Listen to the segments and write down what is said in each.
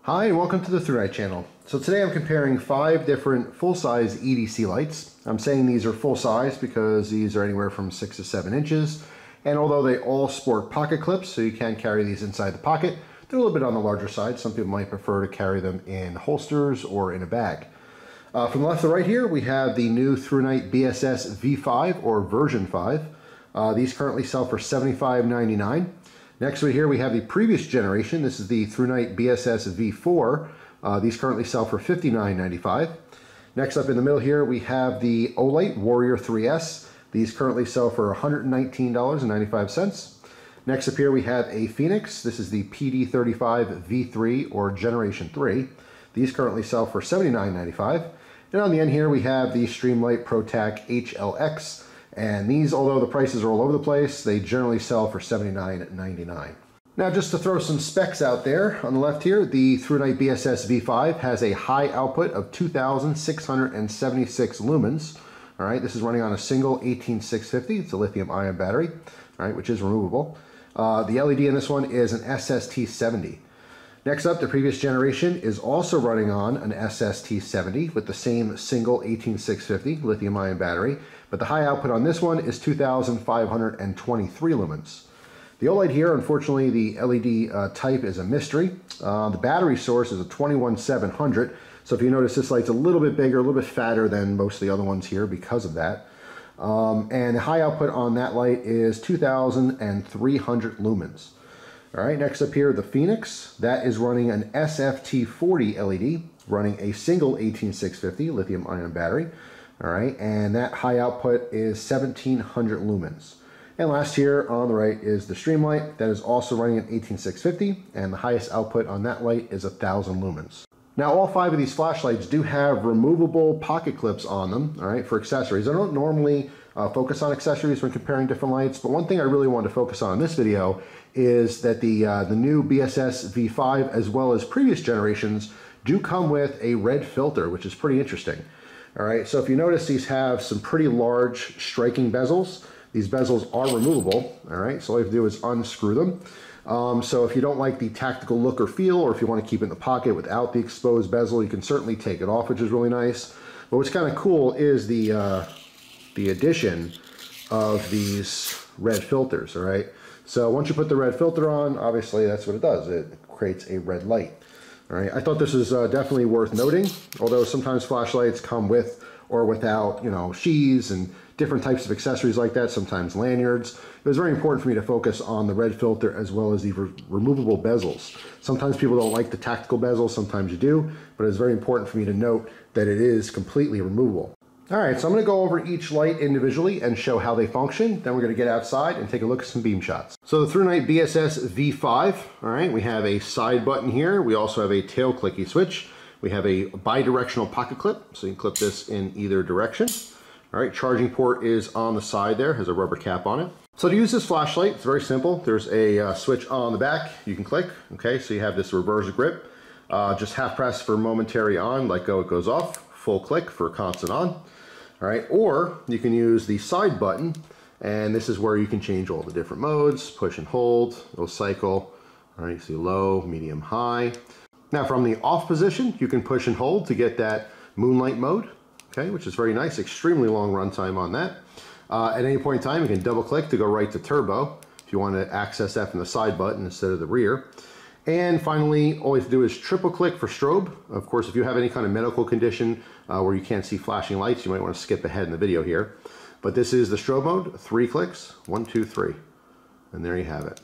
Hi and welcome to the ThruNite channel. So today I'm comparing 5 different full-size EDC lights. I'm saying these are full-size because these are anywhere from 6 to 7 inches. And although they all sport pocket clips, so you can carry these inside the pocket, they're a little bit on the larger side. Some people might prefer to carry them in holsters or in a bag. From the left to right here, we have the new ThruNite BSS V5 or version 5. These currently sell for $75.99. Next over here we have the previous generation. This is the Thrunite Bss V4. These currently sell for $59.95. Next up in the middle here we have the Olight Warrior 3S. These currently sell for $119.95. Next up here we have a Fenix. This is the PD35 V3 or Generation 3. These currently sell for $79.95. And on the end here we have the Streamlight ProTac HLX. And these, although the prices are all over the place, they generally sell for $79.99. Now just to throw some specs out there, on the left here, the Thrunite BSS V5 has a high output of 2,676 lumens. All right, this is running on a single 18650. It's a lithium ion battery, all right, which is removable. The LED in this one is an SST70. Next up, the previous generation is also running on an SST70 with the same single 18650 lithium ion battery, but the high output on this one is 2,523 lumens. The OLED here, unfortunately, the LED type is a mystery. The battery source is a 21700, so if you notice this light's a little bit bigger, a little bit fatter than most of the other ones here because of that. And the high output on that light is 2,300 lumens. All right, next up here, the Fenix. That is running an SFT40 LED, running a single 18650 lithium ion battery. All right, and that high output is 1,700 lumens. And last here on the right is the Streamlight. That is also running an 18650, and the highest output on that light is 1,000 lumens. Now, all 5 of these flashlights do have removable pocket clips on them, all right, for accessories. I don't normally focus on accessories when comparing different lights, but one thing I really want to focus on in this video is that the new BSS V5, as well as previous generations, do come with a red filter, which is pretty interesting. All right, so if you notice, these have some pretty large striking bezels. These bezels are removable, all right, so all you have to do is unscrew them. So if you don't like the tactical look or feel, or if you want to keep it in the pocket without the exposed bezel, you can certainly take it off, which is really nice. But what's kind of cool is the addition of these red filters, all right? So once you put the red filter on, obviously that's what it does. It creates a red light, all right? I thought this was definitely worth noting, although sometimes flashlights come with or without, you know, sheaths and different types of accessories like that, sometimes lanyards. It was very important for me to focus on the red filter as well as the removable bezels. Sometimes people don't like the tactical bezels, sometimes you do, but it's very important for me to note that it is completely removable. All right, so I'm gonna go over each light individually and show how they function. Then we're gonna get outside and take a look at some beam shots. So the ThruNite BSS V5, all right, we have a side button here. We also have a tail clicky switch. We have a bi-directional pocket clip, so you can clip this in either direction. All right, charging port is on the side there, has a rubber cap on it. So to use this flashlight, it's very simple. There's a switch on the back you can click, okay? So you have this reverse grip. Just half press for momentary on, let go, it goes off. Full click for constant on. All right, or you can use the side button, and this is where you can change all the different modes, push and hold, it'll cycle. All right, you see low, medium, high. Now from the off position, you can push and hold to get that moonlight mode, okay, which is very nice, extremely long runtime on that. At any point in time, you can double click to go right to turbo if you want to access that from the side button instead of the rear. And finally, all you have to do is triple click for strobe. Of course, if you have any kind of medical condition where you can't see flashing lights, you might want to skip ahead in the video here. But this is the strobe mode, 3 clicks, 1, 2, 3, and there you have it.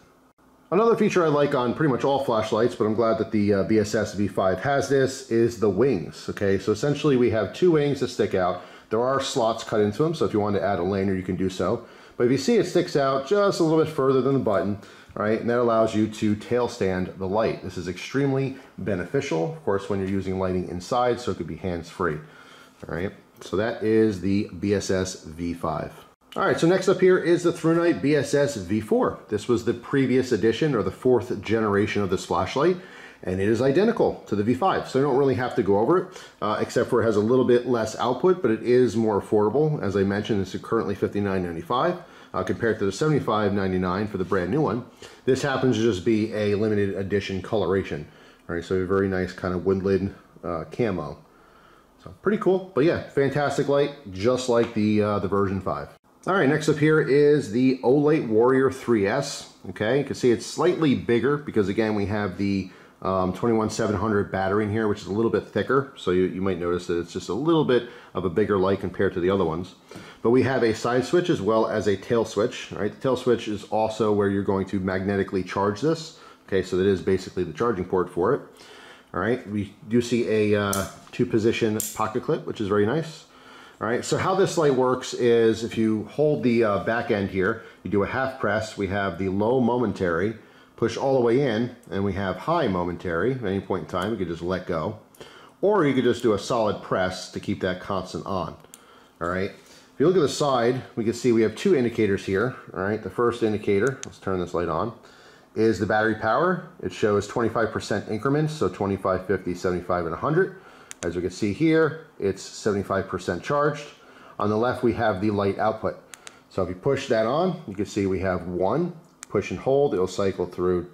Another feature I like on pretty much all flashlights, but I'm glad that the BSS V5 has this, is the wings, okay? So essentially we have 2 wings that stick out. There are slots cut into them, so if you want to add a lanyard, you can do so. But if you see it sticks out just a little bit further than the button, right, and that allows you to tail stand the light. This is extremely beneficial, of course, when you're using lighting inside, so it could be hands-free. All right, so that is the BSS V5. All right, so next up here is the ThruNite BSS V4. This was the previous edition or the 4th generation of this flashlight, and it is identical to the V5. So I don't really have to go over it, except for it has a little bit less output, but it is more affordable. As I mentioned, this is currently $59.95. compared to the $75.99 for the brand new one. This happens to just be a limited edition coloration. All right, so a very nice kind of woodland camo. So pretty cool, but yeah, fantastic light, just like the version 5. All right, next up here is the Olight Warrior 3S. Okay, you can see it's slightly bigger because again, we have the 21700 battery in here, which is a little bit thicker. So you might notice that it's just a little bit of a bigger light compared to the other ones. But we have a side switch as well as a tail switch. All right, the tail switch is also where you're going to magnetically charge this. Okay, so that is basically the charging port for it. All right, we do see a 2-position pocket clip, which is very nice. All right, so how this light works is if you hold the back end here, you do a half press, we have the low momentary, push all the way in, and we have high momentary. At any point in time, you could just let go. Or you could just do a solid press to keep that constant on. All right, if you look at the side, we can see we have 2 indicators here. All right, the first indicator, let's turn this light on, is the battery power. It shows 25% increments, so 25, 50, 75, and 100. As we can see here, it's 75% charged. On the left, we have the light output. So if you push that on, you can see we have 1. Push and hold, it'll cycle through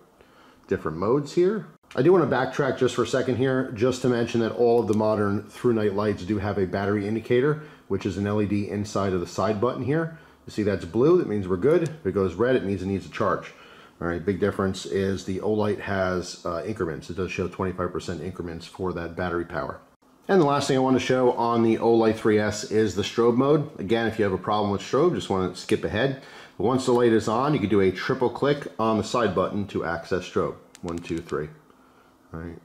different modes here. I do want to backtrack just for a second here, just to mention that all of the modern ThruNite lights do have a battery indicator, which is an LED inside of the side button here. You see that's blue, that means we're good. If it goes red, it means it needs a charge. All right, big difference is the Olight has increments. It does show 25% increments for that battery power. And the last thing I want to show on the Olight 3S is the strobe mode. Again, if you have a problem with strobe, just want to skip ahead. But once the light is on, you can do a triple click on the side button to access strobe. 1, 2, 3. All right,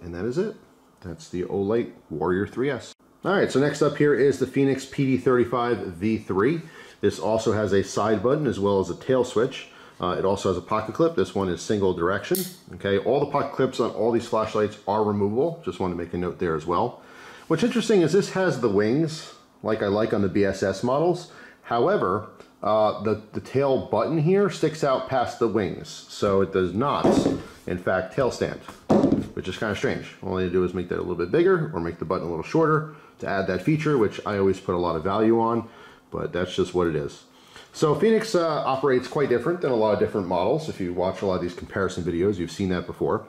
and that is it. That's the Olight Warrior 3S. All right, so next up here is the Fenix PD35 V3. This also has a side button as well as a tail switch. It also has a pocket clip. This one is single direction. Okay, all the pocket clips on all these flashlights are removable. Just want to make a note there as well. What's interesting is this has the wings, like I like on the BSS models. However, the tail button here sticks out past the wings, so it does not, in fact, tail stand, which is kind of strange. All you do is make that a little bit bigger or make the button a little shorter to add that feature, which I always put a lot of value on, but that's just what it is. So Fenix operates quite different than a lot of different models. If you watch a lot of these comparison videos, you've seen that before.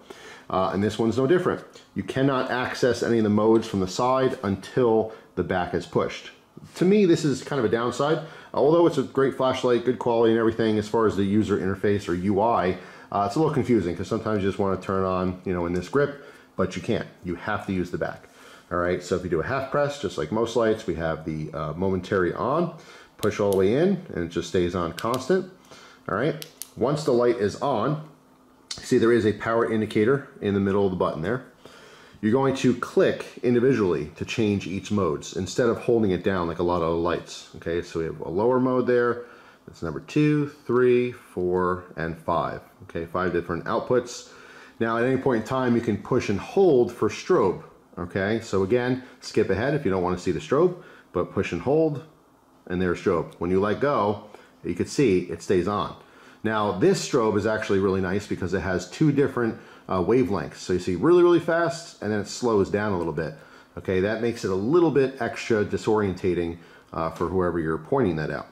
And this one's no different. You cannot access any of the modes from the side until the back is pushed. To me, this is kind of a downside. Although it's a great flashlight, good quality and everything, as far as the user interface or UI, it's a little confusing because sometimes you just want to turn on, in this grip, but you can't. You have to use the back. All right, so if you do a half press, just like most lights, we have the momentary on. Push all the way in and it just stays on constant. All right, once the light is on, see there is a power indicator in the middle of the button there. You're going to click individually to change each modes instead of holding it down like a lot of other lights. Okay, so we have a lower mode there. That's number 2, 3, 4, and 5. Okay, 5 different outputs. Now at any point in time you can push and hold for strobe. Okay, so again, skip ahead if you don't want to see the strobe, but push and hold, and there's strobe. When you let go, you can see it stays on. Now this strobe is actually really nice because it has 2 different wavelengths. So you see really, really fast, and then it slows down a little bit. Okay, that makes it a little bit extra disorientating for whoever you're pointing that out.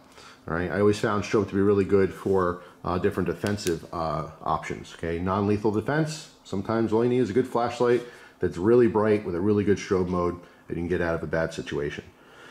All right, I always found strobe to be really good for different defensive options. Okay, non-lethal defense, sometimes all you need is a good flashlight that's really bright with a really good strobe mode, and you can get out of a bad situation.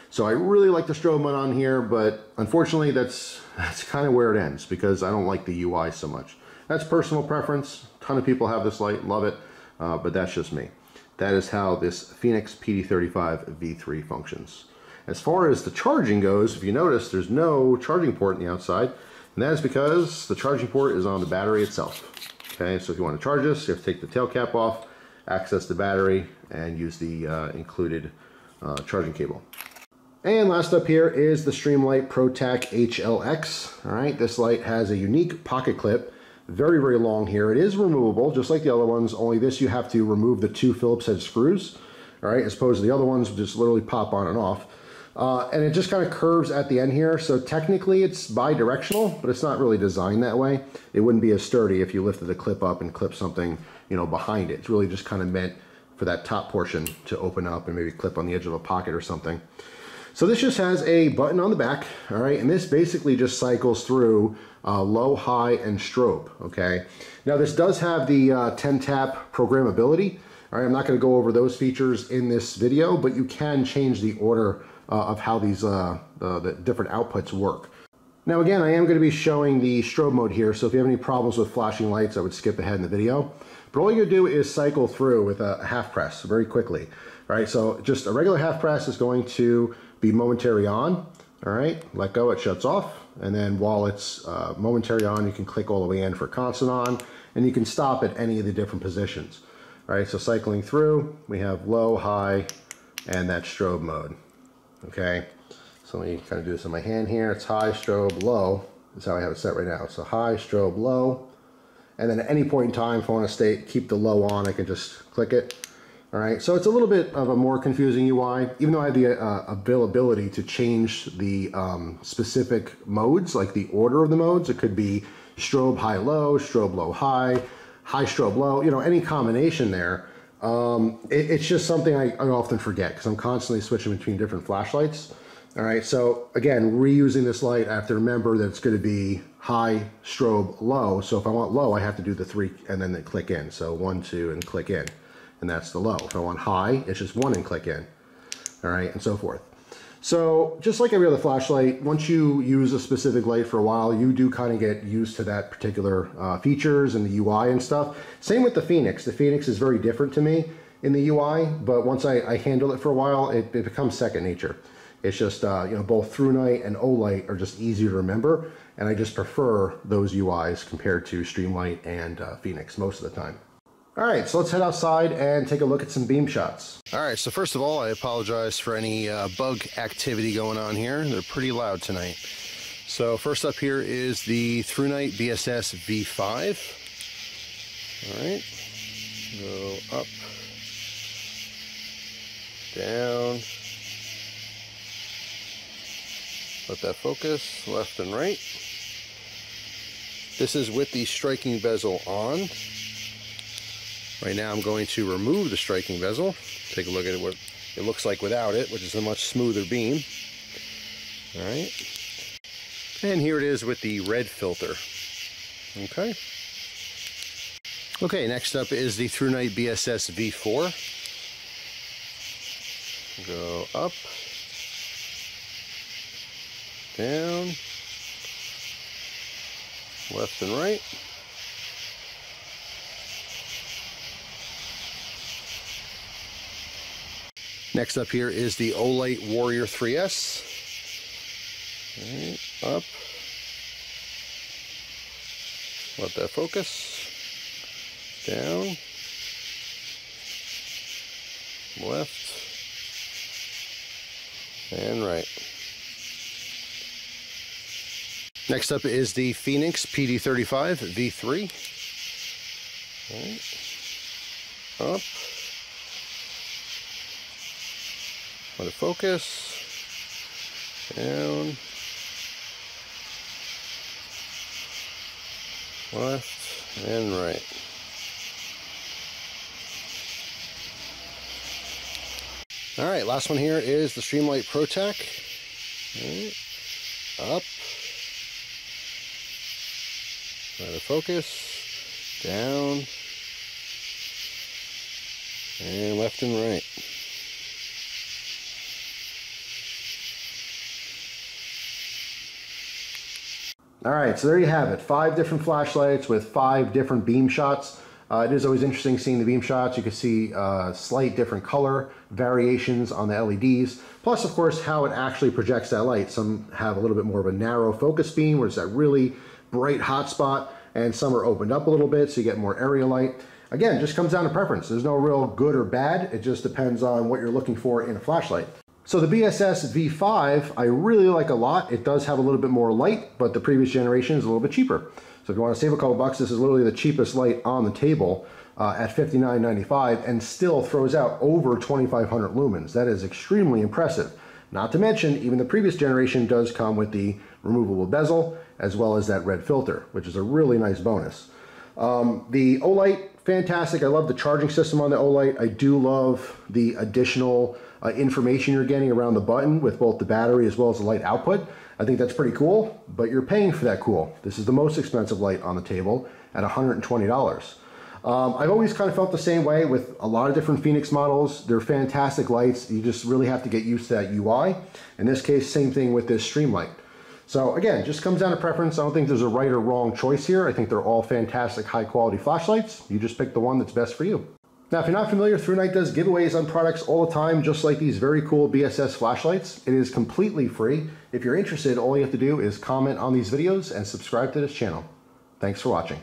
So I really like the strobe mode on here, but unfortunately that's kind of where it ends because I don't like the UI so much. That's personal preference. A ton of people have this light, love it, but that's just me. That is how this Fenix PD35 V3 functions. As far as the charging goes, if you notice, there's no charging port on the outside, and that is because the charging port is on the battery itself. Okay, so if you want to charge this, you have to take the tail cap off, access the battery, and use the included charging cable. And last up here is the Streamlight ProTac HLX. All right, this light has a unique pocket clip, very, very long here. It is removable, just like the other ones, only this you have to remove the 2 Phillips head screws, all right, as opposed to the other ones just literally pop on and off. And it just kind of curves at the end here, so technically it's bi-directional, but it's not really designed that way. It wouldn't be as sturdy if you lifted the clip up and clipped something, behind it. It's really just kind of meant for that top portion to open up and maybe clip on the edge of a pocket or something. So this just has a button on the back, all right, and this basically just cycles through low, high, and strobe, okay? Now this does have the 10 tap programmability. All right, I'm not going to go over those features in this video, but you can change the order of how these the different outputs work. Now again, I am going to be showing the strobe mode here, so if you have any problems with flashing lights, I would skip ahead in the video. But all you're going to do is cycle through with a half press very quickly. All right, so just a regular half press is going to be momentary on. All right, let go, it shuts off. And then while it's momentary on, you can click all the way in for constant on, and you can stop at any of the different positions. All right, so cycling through, we have low, high, and that strobe mode. Okay, so let me kind of do this in my hand here. It's high, strobe, low. That's how I have it set right now. So high, strobe, low. And then at any point in time, if I want to keep the low on, I can just click it. All right, so it's a little bit of a more confusing UI, even though I have the availability to change the specific modes, like the order of the modes. It could be strobe high low, strobe low high, high strobe low, you know, any combination there. It's just something I often forget because I'm constantly switching between different flashlights. All right, so again, reusing this light, I have to remember that it's going to be high, strobe, low. So if I want low, I have to do the 3 and then click in. So 1, 2, and click in. And that's the low. If I want high, it's just 1 and click in. All right, and so forth. So just like every other flashlight, once you use a specific light for a while, you do kind of get used to that particular features and the UI and stuff. Same with the Fenix. The Fenix is very different to me in the UI, but once I handle it for a while, it becomes second nature. It's just, you know, both ThruNite and Olight are just easier to remember, and I just prefer those UIs compared to Streamlight and Fenix most of the time. All right, so let's head outside and take a look at some beam shots. All right, so first of all, I apologize for any bug activity going on here. They're pretty loud tonight. So first up here is the ThruNite BSS V5. All right, go up, down, let that focus, left and right. This is with the striking bezel on. Right now I'm going to remove the striking bezel. Take a look at what it looks like without it, which is a much smoother beam. All right. And here it is with the red filter. Okay. Okay, next up is the ThruNite BSS V4. Go up, down, left and right. Next up here is the Olight Warrior 3S. Right, up. Let that focus. Down. Left. And right. Next up is the Fenix PD35 V3. Right. Up. Let it focus, down, left, and right. All right, last one here is the Streamlight ProTac. Right. Up, let it focus, down, and left and right. All right, so there you have it. 5 different flashlights with 5 different beam shots. It is always interesting seeing the beam shots. You can see slight different color variations on the LEDs. Plus, of course, how it actually projects that light. Some have a little bit more of a narrow focus beam, where it's that really bright hot spot, and some are opened up a little bit, so you get more area light. Again, just comes down to preference. There's no real good or bad. It just depends on what you're looking for in a flashlight. So the BSS V5, I really like a lot. It does have a little bit more light, but the previous generation is a little bit cheaper. So if you want to save a couple bucks, this is literally the cheapest light on the table at $59.95 and still throws out over 2,500 lumens. That is extremely impressive. Not to mention, even the previous generation does come with the removable bezel as well as that red filter, which is a really nice bonus. The Olight fantastic. I love the charging system on the Olight. I do love the additional information you're getting around the button with both the battery as well as the light output. I think that's pretty cool, but you're paying for that cool. This is the most expensive light on the table at $120. I've always kind of felt the same way with a lot of different Fenix models. They're fantastic lights. You just really have to get used to that UI. In this case, same thing with this Streamlight. So again, just comes down to preference. I don't think there's a right or wrong choice here. I think they're all fantastic, high quality flashlights. You just pick the one that's best for you. Now, if you're not familiar, ThruNite does giveaways on products all the time, just like these very cool BSS flashlights. It is completely free. If you're interested, all you have to do is comment on these videos and subscribe to this channel. Thanks for watching.